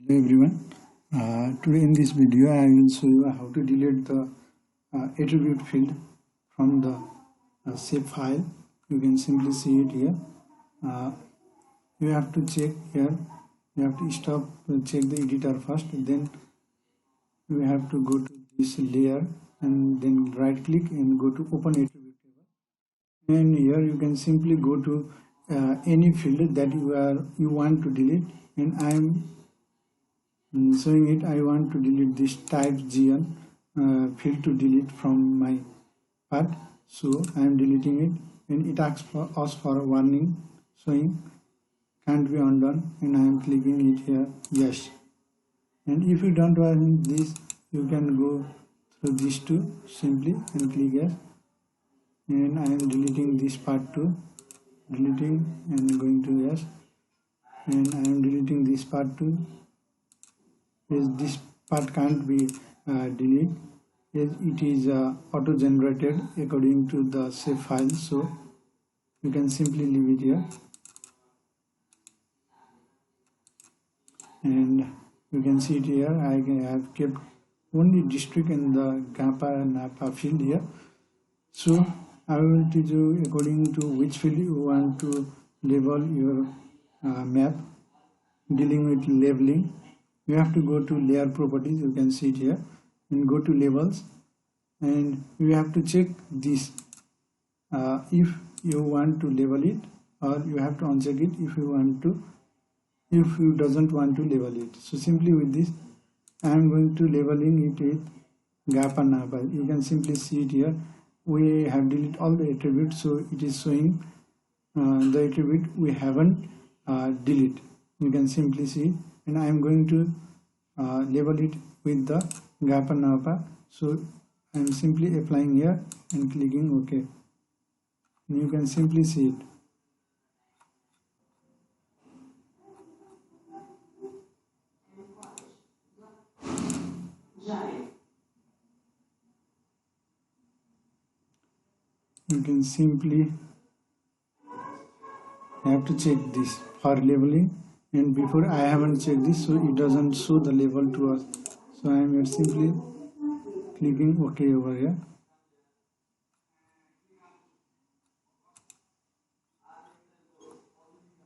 Hello everyone. Today in this video I will show you how to delete the attribute field from the shape file. You can simply see it here. You have to check here. You have to stop and check the editor first. Then you have to go to this layer and then right click and go to open attribute table. And here you can simply go to any field that you want to delete. And I am showing it. I want to delete this type GN field to delete from my part, so I am deleting it, and it asks for us for a warning showing can't be undone, and I am clicking it here yes. And if you don't want this, you can go through these two simply and click yes. And I am deleting this part too, deleting and going to yes. And I am deleting this part too. This part can't be deleted, it is auto generated according to the shape file, so you can simply leave it here. And you can see it here. I have kept only district in the GAPA and NAPA field here. So I will teach you according to which field you want to label your map. Dealing with labeling, you have to go to layer properties, you can see it here, and go to labels, and you have to check this if you want to label it, or you have to uncheck it if you doesn't want to label it. So simply with this I am going to labeling it with gap and napa. You can simply see it here. We have deleted all the attributes, so it is showing the attribute we haven't deleted. You can simply see it. And I am going to label it with the gap and napa, so I am simply applying here and clicking OK. And you can simply see it. You can simply have to check this for labeling. And before I haven't checked this, so it doesn't show the label to us, so I am simply clicking OK over here.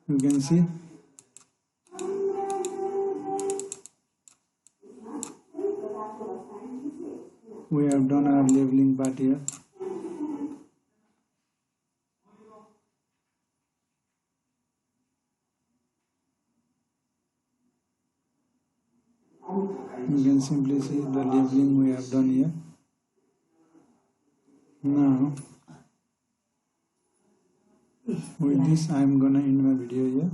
You can see we have done our labeling part here. You can simply see the labeling we have done here. Now with this I am gonna end my video here.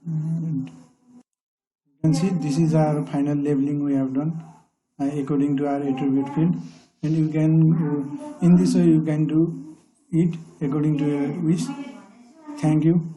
And you can see this is our final labeling we have done according to our attribute field, and you can in this way you can do it according to your wish. Thank you.